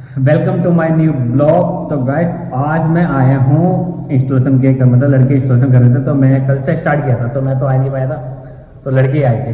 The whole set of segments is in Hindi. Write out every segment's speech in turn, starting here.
Welcome to my new blog. तो गाइस आज मैं आया हूँ इंस्टॉलेशन के मतलब लड़के इंस्टॉलेशन कर रहे थे, तो मैं कल से स्टार्ट किया था, तो मैं तो आ नहीं पाया था, तो लड़के आए थे।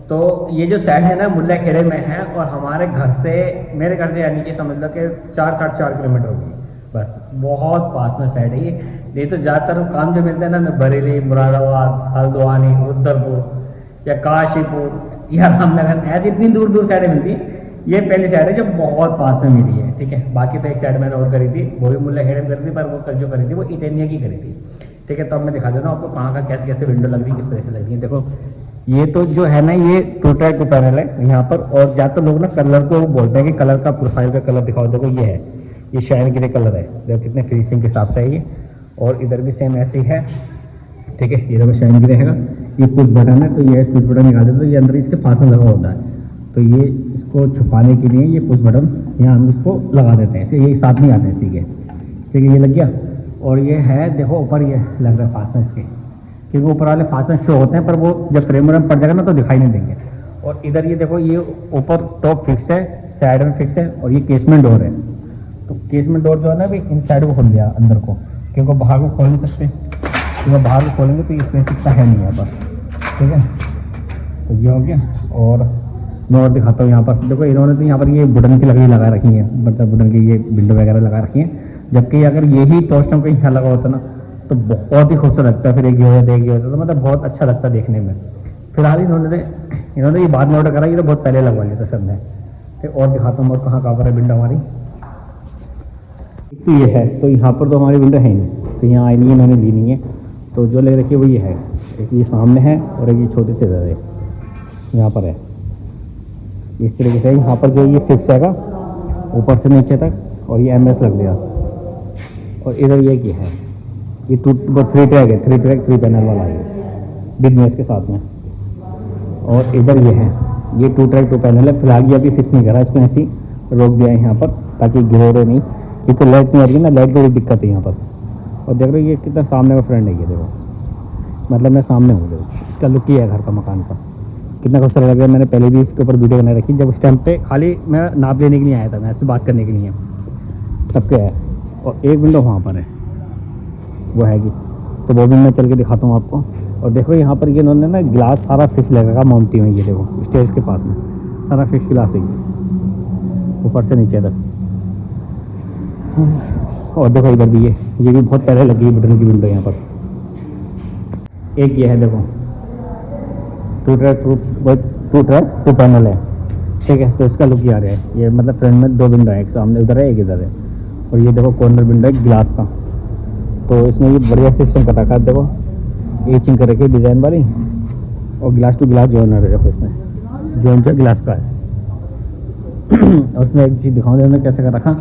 तो ये जो साइड है ना मुल्ला खेड़े में है, और हमारे घर से मेरे घर से यानी कि समझ लो कि 4-4.5 किलोमीटर होगी, बस बहुत पास में साइड है ये। नहीं तो ज़्यादातर काम जो मिलता है ना, मैं बरेली, मुरादाबाद, हल्द्वानी, रुद्रपुर या काशीपुर या रामनगर, ऐसी इतनी दूर दूर साइडें मिलती हैं। ये पहली साइड है जो बहुत पास में मिली है, ठीक है। बाकी तो एक साइड मैंने और करी थी, वो भी मुल्ला खेड़े में करी थी, पर वो जो करी थी वो इटानिया की करी थी, ठीक है। तो अब मैं दिखा देता हूँ आपको कहाँ का कैसे कैसे विंडो लग रही है, किस तरह से लग रही है। देखो ये तो जो है ना, ये टू टाइप टू पैनल है यहाँ पर, और ज़्यादातर लोग ना कलर को बोलते हैं कि कलर का प्रोफाइल का कलर दिखाओ। देखो ये है, ये शाइन ग्रे कलर है, देखो कितने फिनिशिंग के हिसाब से है ये। और इधर भी सेम ऐसे ही है, ठीक है। ये देखो शाइन ग्रे है, ये पुश बटन है, तो ये पुश बटन निकाल देते तो ये अंदर इसके फासला लगा होता है, तो ये इसको छुपाने के लिए ये पुश बटन यहाँ हम इसको लगा देते हैं, इसे ये साथ नहीं आते हैं इसी के, ठीक है। ये लग गया। और ये है देखो ऊपर ये लग रहा है फासला इसके, क्योंकि ऊपर वाले फासला शो होते हैं, पर वो जब फ्रेम में पड़ जाएगा ना तो दिखाई नहीं देंगे। और इधर ये देखो, ये ऊपर टॉप फिक्स है, साइड में फिक्स है, और ये केसमेंट डोर है। तो केसमेंट डोर जो है ना, अभी इन साइड को खोल दिया अंदर को, क्योंकि बाहर को खोल नहीं सकते, क्योंकि बाहर को खोलेंगे तो स्पेस इतना है नहीं यहाँ पर, ठीक है। तो ये हो गया। और मैं और दिखाता हूँ यहाँ पर, देखो इन्होंने तो यहाँ पर ये वुडन की लकड़ी लगा रखी है, मतलब वुडन की ये विंडो वगैरह लगा रखी है। जबकि अगर यही टोस्टम कहीं यहाँ लगा होता ना तो बहुत ही खूबसूरत लगता है, फिर एक ये हो जाता तो मतलब बहुत अच्छा लगता है देखने में। फिलहाल इन्होंने ये बाद में ऑर्डर करा, ये तो बहुत पहले लगवा लिया था सर ने। फिर और दिखाता हूँ और कहाँ कहाँ पर है विंडो हमारी। तो ये है, तो यहाँ पर तो हमारी विंडो है नहीं, तो यहाँ आई नहीं है, इन्होंने ली नहीं है, तो जो ले रखी है वो ये है। एक ये सामने है और एक ये छोटे से इधर है, यहाँ पर है इस तरीके से। यहाँ पर जो ये फिक्स हैगा ऊपर से नीचे तक, और ये MS लग गया। और इधर ये है, ये 3 ट्रैक है, 3 पैनल वाला है विद मेस के साथ में। और इधर ये है, ये 2 ट्रैक 2 पैनल है। फिलहाल ये अभी फिक्स नहीं करा, इसको ऐसे ही रोक दिया है यहाँ पर ताकि गिरे नहीं, क्योंकि लाइट नहीं आ रही है ना, लाइट की बड़ी दिक्कत है यहाँ पर। और देख रहे हो ये कितना सामने का फ्रंट है, ये देखो मतलब मैं सामने हूँ, देखो इसका लुक ही है घर का, मकान का कितना खूबसूरत लग रहा है। मैंने पहले भी इसके ऊपर वीडियो बना रखी, जब उस टाइम पे खाली मैं नाप लेने के लिए आया था, मैं ऐसे बात करने के लिए, तब क्या है। और एक विंडो वहाँ पर है, वो हैगी, तो वो भी मैं चल के दिखाता हूँ आपको। और देखो यहाँ पर ये इन्होंने ना ग्लास सारा फिक्स लगेगा माउंटी में, ये देखो स्टेज के पास में सारा फिक्स ग्लास है ये ऊपर से नीचे तक। और देखो इधर भी ये भी बहुत पहले लगी है बटन की विंडो यहाँ पर। एक ये है देखो 2 ट्रैक 2 पैनल है, ठीक है। तो इसका लुक ये आ रहा है, ये मतलब फ्रंट में 2 विंडो है, एक सामने उधर है एक इधर है। और ये देखो कॉर्नर विंडो है ग्लास का, तो इसमें ये बढ़िया सिस्टम कटा कर देखो एचिंग कर रखी है डिज़ाइन वाली। और ग्लास टू ग्लास जॉइनर है, देखो इसमें जॉइंट जो ग्लास का है। और उसमें एक चीज़ दिखाऊँ देखो कैसे कर रखा,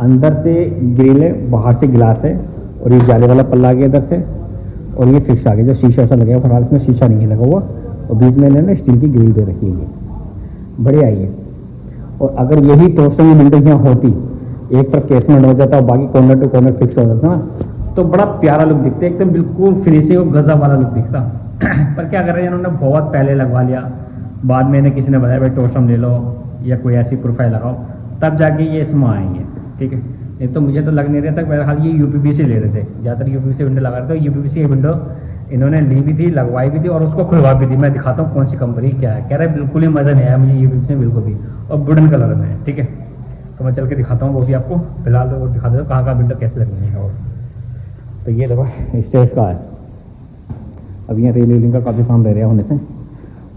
अंदर से ग्रिल है, बाहर से ग्लास है, और ये जाले वाला पल्ला आ गया इधर से, और ये फिक्स आ गया जो शीशा ऐसा लगेगा। फिलहाल इसमें शीशा नहीं है लगा हुआ, और बीच में इन्होंने स्टील की ग्रिल दे रखी है, ये बढ़िया है ये। और अगर यही टोस्टर की विंडो यहाँ होती, एक तरफ केसमेंट हो जाता और बाकी कॉर्नर टू कॉर्नर फिक्स हो जाता ना, तो बड़ा प्यारा लुक दिखता है, एकदम बिल्कुल फिनिशिंग और गजब वाला लुक दिखता। पर क्या कर रहे हैं इन्होंने, बहुत पहले लगवा लिया, बाद में इन्हें किसी ने बताया भाई टोस्टम ले लो या कोई ऐसी प्रोफाइल लगाओ, तब जाके ये इसमें आएंगे, ठीक है। नहीं तो मुझे तो लग नहीं रहा था, बहरहाल ये UPVC ले रहे थे, ज़्यादातर UPVC विंडो लगा रहे थे। UPVC विंडो इन्होंने ली भी थी, लगवाई भी थी, और उसको खुलवा भी थी। मैं दिखाता हूँ कौन सी कंपनी क्या है, कह रहा है बिल्कुल ही मज़ा नहीं आया मुझे UPVC में बिल्कुल भी, और वुडन कलर में है, ठीक है। तो मैं चल के दिखाता हूँ वो भी आपको, फिलहाल तो वो दिखा देता हूँ कहाँ विंडो कैसे लगनी है। और तो ये देखो स्टेज का है, अब यहाँ रेलिंग का काफ़ी काम रह रहा है होने से।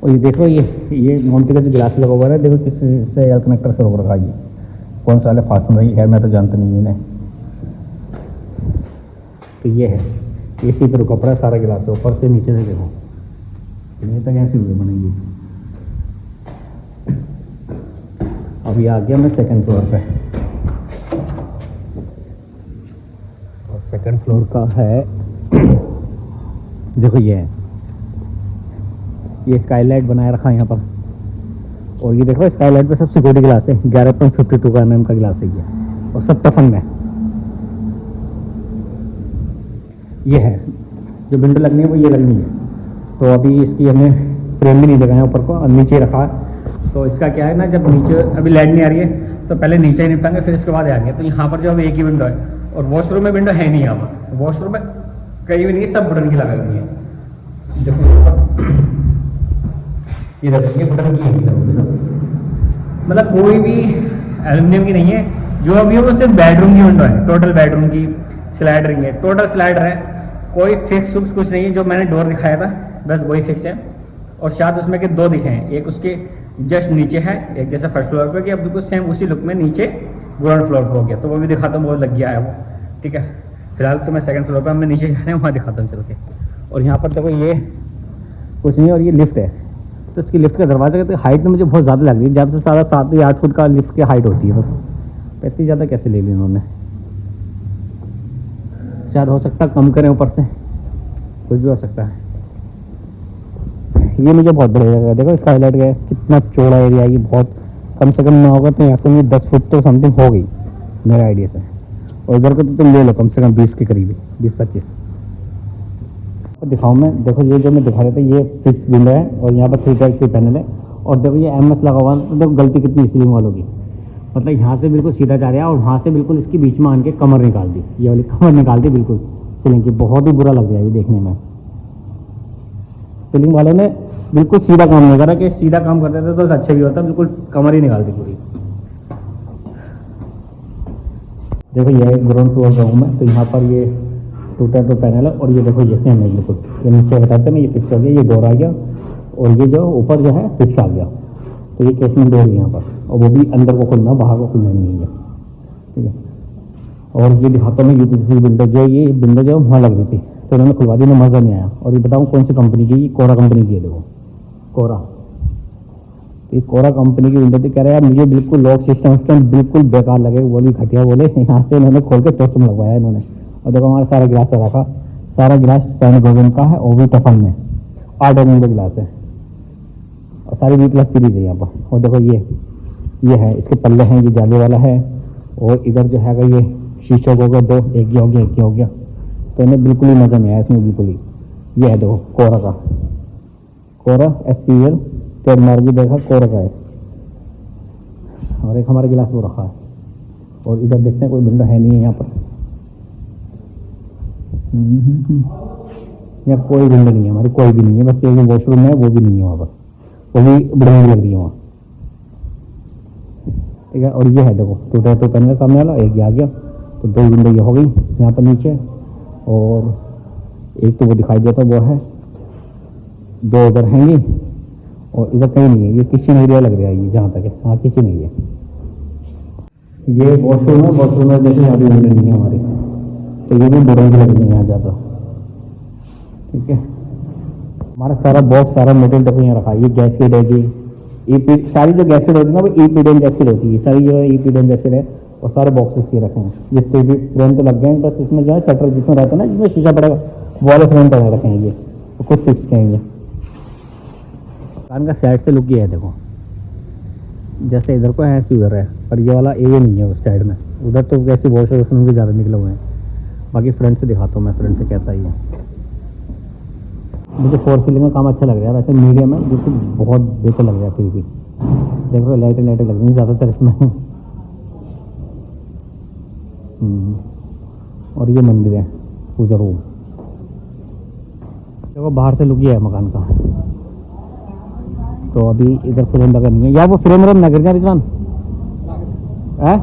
और ये देखो ये माउंटी का जो ग्लास लगा हुआ है, देखो किस से एयर कनेक्टर से रोक रखा है, ये कौन सा वाले फास्ट में, खैर मैं तो जानता नहीं इन्हें। तो ये है AC पर रुका पड़ा सारा गिलास, ऊपर से नीचे से देखो ये तक ऐसे हुए बनेगी। अभी आ गया मैं सेकंड फ्लोर पे, और सेकंड फ्लोर का है देखो ये स्काईलाइट बनाया रखा है यहाँ पर। और ये देखो स्काईलाइट पे सब सिक्योरिटी ग्लास है, 11.52 का mm का ग्लास है ये, और सब टफन में। ये है जो विंडो लगनी है वो ये लगनी है। तो अभी इसकी हमने फ्रेम भी नहीं लगाया ऊपर को, और नीचे रखा है, तो इसका क्या है ना, जब नीचे अभी लाइट नहीं आ रही है तो पहले नीचे ही निपटाएंगे, फिर इसके बाद आएंगे। तो यहाँ पर जो अभी एक ही विंडो है और वॉशरूम में विंडो है नहीं, यहाँ पर वॉशरूम में कहीं भी नहीं, सब बटन की लगा हुई है। देखो ये देखो, ये बटन की है सब, मतलब कोई भी एल्यूमिनियम की नहीं है। जो अभी है वो सिर्फ बेडरूम की विंडो है, टोटल बेडरूम की स्लाइडरिंग है, टोटल स्लाइडर है, कोई फिक्स कुछ नहीं है। जो मैंने डोर दिखाया था बस वही फिक्स है। और शायद उसमें के दो दिखे हैं, एक उसके जस्ट नीचे है, एक जैसे फर्स्ट फ्लोर पर, कि अब बिल्कुल सेम उसी लुक में नीचे ग्राउंड फ्लोर पर हो गया, तो वो भी दिखाता हूँ, वो लग गया है वो, ठीक है। फिलहाल तो मैं सेकंड फ्लोर पर, मैं नीचे जा रहे हैं, वहाँ दिखाता हूँ चल के। और यहाँ पर देखो ये कुछ नहीं, और ये लिफ्ट है। तो इसकी लिफ्ट का दरवाज़ा का हाइट तो मुझे बहुत ज़्यादा लग रही है, ज़्यादा से ज़्यादा 7 या 8 फुट का लिफ्ट की हाइट होती है बस। तो इतनी ज़्यादा कैसे ले ली इन्होंने, शायद हो सकता है कम करें ऊपर से, कुछ भी हो सकता है। ये मुझे बहुत बढ़िया लगा, देखो इसका हाईलाइट गया, कितना चौड़ा एरिया है ये, बहुत कम से कम ना होगा तो यहाँ से मुझे 10 फुट तो समथिंग हो गई मेरे आइडिया से। और इधर को तो तुम ले लो कम से कम 20 के करीब, 20-25 दिखाऊँ मैं। देखो ये जो मैं दिखा रहा था, ये फिक्स विंडो है और यहाँ पर 3 टाइप के पैनल है। और देखो ये MS लगा हुआ है, तो देखो गलती कितनी सीलिंग वालों की, मतलब यहाँ से बिल्कुल सीधा जा रहा है और वहाँ से बिल्कुल इसके बीच में आन के कमर निकाल दी, ये वाली कमर निकाल दी बिल्कुल सीलिंग की। बहुत ही बुरा लग रहा है ये देखने में। सीलिंग वालों ने बिल्कुल सीधा काम नहीं करा, कि सीधा काम करते थे तो अच्छा भी होता, बिल्कुल कमर ही निकाल दी पूरी। देखो ये ग्राउंड फ्लोर रूम है, तो यहाँ पर ये 2 टाइप का पैनल है। और ये देखो ये सेम है बिल्कुल, ये नीचे बताते हैं ये फिक्स हो गया, ये डोर आ गया, और ये जो ऊपर जो है फिक्स आ गया। तो ये केसमेंट डोर है यहाँ पर, और वो भी अंदर को खुलना, बाहर को खुलना नहीं है, ठीक है। और ये दिखाता हूँ यूपीसी विंडो, जो ये विंडो जो वहाँ लग रही थी तो उन्होंने खुलवा दी, मज़ा नहीं आया। और ये बताऊँ कौन सी कंपनी की, ये कोरा कंपनी की है। देखो कोरा, तो ये कोरा कंपनी की विंडो थी। कह रहे यार मुझे बिल्कुल लॉक सिस्टम बिल्कुल बेकार लगे, वो भी घटिया बोले। यहाँ से इन्होंने खोल के टोस्टम लगवाया इन्होंने। और देखो हमारा सारा गिलास रखा, सारा गिलास सैंड गोविंद का है, और भी टफन में 8 mm का गिलास है, और सारी B+ सीरीज है यहाँ पर। और देखो ये है, इसके पल्ले हैं, ये जाली वाला है। और इधर जो है ये शीशे को 2, एक ही हो गया, एक ही हो गया। तो इन्हें बिल्कुल ही मज़ा नहीं आया इसमें, बिल्कुल ही। ये है देखो कोरा का, कोरा SCL ट्रेडमार्क भी देखा, कोरा का है। और एक हमारा गिलास वो रखा है। और इधर देखते हैं कोई विंडो है नहीं है यहाँ पर, यहाँ कोई विंडो नहीं है हमारी, कोई भी नहीं है। बस ये वॉशरूम है वो भी नहीं है वहाँ पर, वो भी बढ़िया लग रही है वहाँ, ठीक है। और ये है देखो 2 टाइप पैनल सामने वाला, एक ये आ गया, तो 2 विंडो ये हो गई यहाँ पर नीचे। और एक तो वो दिखाई देता वो है, 2 उधर हैंगी, और इधर कहीं नहीं है। ये किचन एरिया लग रहा है ये, जहाँ तक है, हाँ किचन है ये। ये वॉशरूम है, वॉशरूम में जैसे यहाँ भी विंडो नहीं है हमारी, तो ये भी बढ़िया लग रही है यहाँ ज़्यादा, ठीक है। हमारा सारा बॉक्स, सारा मेटल डब्बे यहाँ रखा है। ये गैस किट है, ये सारी जो गैस किट होती है ना वो EPDM गैस किट होती है, सारी जो EPDM गैस किट है। और सारे बॉक्सेस ये रखे हैं, ये टीवी फ्रेम तो लग गए हैं, बस इसमें जो है शटर जिसमें रहता है ना, जिसमें शीशा पड़ेगा वो वाले फ्रेम पर रखे हैं ये, तो कुछ फिक्स कहेंगे। कान का साइड से लुक ये है देखो, जैसे इधर को है ऐसे उधर है, पर ये वाला एरिया नहीं है उस साइड में। उधर तो कैसे वॉश वॉशरूम भी ज़्यादा निकले हुए हैं। बाकी फ्रंट से दिखाता हूँ मैं, फ्रंट से कैसा ही है। मुझे 4 सीलिंग का काम अच्छा लग रहा है, वैसे मीडियम है, बिल्कुल बहुत बेहतर लग रहा है। फिर भी देख रहे हो लाइटें लग रही हैं ज़्यादातर इसमें। और ये मंदिर है, पूजा रूम। देखो बाहर से लुक है मकान का। तो अभी इधर फ्रेम लगा नहीं है, या वो फ्रेम रम ना गिर जाए रिजवान है।